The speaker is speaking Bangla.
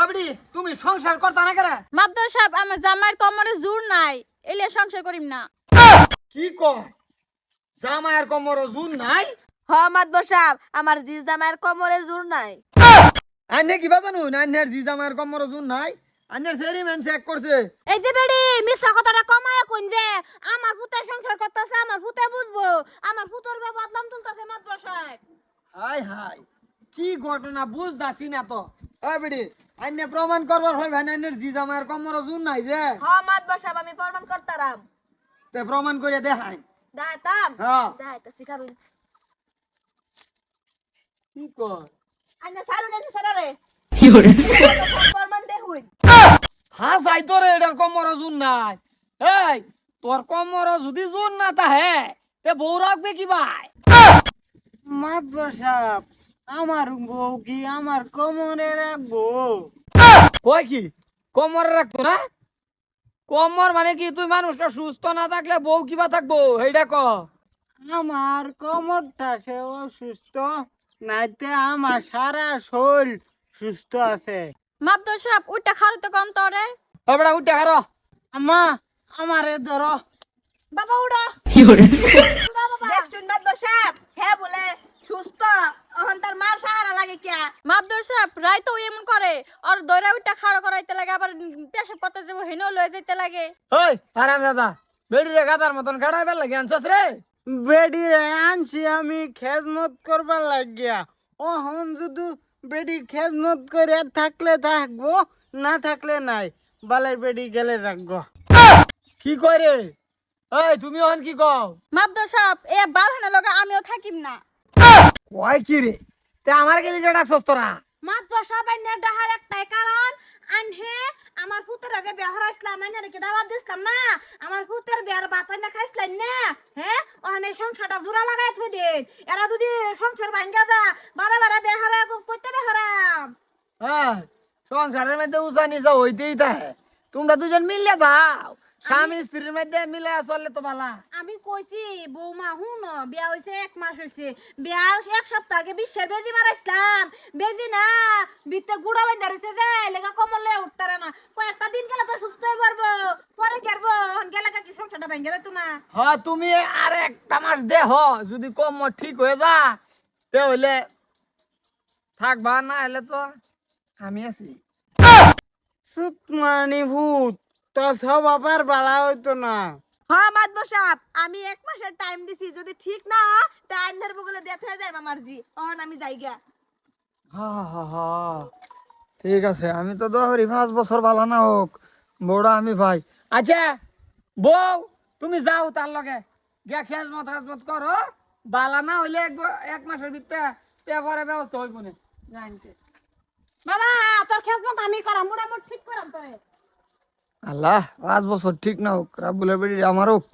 অবডি তুমি সংসার করতা না কেরে? মাদ্দর সাহেব আমার জামাইয়ের কোমরে জোর নাই, এলে সংসার করিম না। কি কয়? জামাইয়ের কোমরে জুন নাই? হ মাতবর সাহেব আমার জি জামাইয়ের কোমরে জোর নাই। আইনে কি বাজানো আইনের জি জামাইয়ের কোমরে জুন নাই? আইনের সেরি ম্যান চেক করছে। এই যে বেড়ি মিছা কথাটা কমায়া কোন যে আমার পুতে সংসার করতেছে, আমার পুতে বুঝবো, আমার পুতর বে বদলাম তুলতেছে মাতবর সাহেব। হাই হাই কি ঘটনা বুঝতাছি না তো। অবডি আইনে প্রমাণ করবার হয় ভাই আইনের জি জামাইয়ের কোমরে জুন নাই যে? হ মাতবর সাহেব আমি প্রমাণ করতারাম। তে প্রমাণ করে দেখাই। দাইতাম হ্যাঁ দাইতা শিখারুন। কি কয়? আইনা সারুন এনে সারারে কি করে? প্রমাণ দেখুন। হ্যাঁ যাই তোর এটার কোমরে জুন নাই। এই তোর কোমরে যদি জুন না তাহে তে বউ রাখবে কি ভাই? মাতবর সাহেব আমার বউ কি আমার কোমরে রাখবো? কয় কি কোমরে রাখতো না? কোমর মানে কি তুই মানুষটা সুস্থ না থাকলে বউ কিবা থাকবো এইটা ক। আমার কোমরটা সে অসুস্থ, নাইতে আমার সারা শরীর সুস্থ আছে। মাদ্দর সাহেব ওইটা খারতে কোন তরে। এবারে উঠে হারো। আমা আমারে ধরো। বাবা উড়া দেখছুন মাতবর সাহেব হ্যাঁ বলে সুস্থ এখন তার মার সাহারা লাগে কিয়া। মাদ্দর সাহেব রাই তো এমন করে আর দইরা ওইটা খাড়া করাইতে লাগে, আবার পেশাব করতে যাবো হেনেও লয়ে যাইতে লাগে। ওই আরাম দাদা বেড়ি রে গাদার মতন গাড়াইবার লাগে আনছস রে? বেডি আনছি আমি খেজমত করবার লাগিয়া, ওহন যদি বেডি খেজমত করে থাকলে থাকবো, না থাকলে নাই, বালের বেডি গেলে থাকবো। কি কয় রে? এই তুমি অন কি কও? মাদ্দর সাহেব এ বালহানের লগে আমিও থাকিম না। কয় কি রে? তে আমার গেলি যে ডাকছস তোরা? মাতবর সাহেব আইনা ডাহার একটাই কারণ আনহে আমার পুতের আগে বিয়া হরাইছিলাম, আইনা রেখে দাওয়াত দিছিলাম না, আমার পুতের বিয়ার বাত আইনা খাইছিলেন না, হ্যাঁ ওখানে সংসারটা জোড়া লাগাই থই দিন। এরা যদি সংসার ভাঙ্গা যা বারে বারে বিয়া হরা করতে বে হরাম। হ্যাঁ সংসারের মধ্যে উঁচা নিচা হইতেই থাকে, তোমরা দুজন মিলে যাও, স্বামী স্ত্রীর মধ্যে মিলে চললে তো ভালা। আমি কইছি বৌমা হুন বিয়া হইছে 1 মাস হইছে, বিয়ার 1 সপ্তাহ আগে বিশ্বের বেজি মারাইছিলাম, বেজি না বিতে গুড়া বাইন্দা রইছে যে লেগা কমলে উঠতারে না, কয়েকটা দিন গেলে তো সুস্থ হয়ে পারবো, পরে গেরবো গেলে কি সংসারটা ভাঙ্গা যেত না। হ্যাঁ তুমি আর একটা মাস দেহ, যদি কম ঠিক হয়ে যা তে হইলে থাকবা, না হলে তো আমি আছি। সুতমানি ভূত তো সব আবার বালা হইতো না। হ্যাঁ মাতবর সাহেব আমি 1 মাসের টাইম দিছি, যদি ঠিক না হয় তা আইনের বগলে ডেথ হয়ে যায় আমার জি, অহন আমি যাইগা। হ্যাঁ হ্যাঁ হ্যাঁ ঠিক আছে, আমি তো দোহরি 5 বছর ভালো না হোক, বড় আমি ভাই। আচ্ছা বউ তুমি যাও তার লগে গিয়া খেজমত করো, বালা না হইলে 1 মাসের ভিতরে পেপারের ব্যবস্থা হইব না জানতে। বাবা তোর খেজমত আমি করাম, মোটামুটি ঠিক করাম তোরে। আল্লাহ 5 বছর ঠিক না হোক, রাব্বুলের বেড়ি আমার হোক।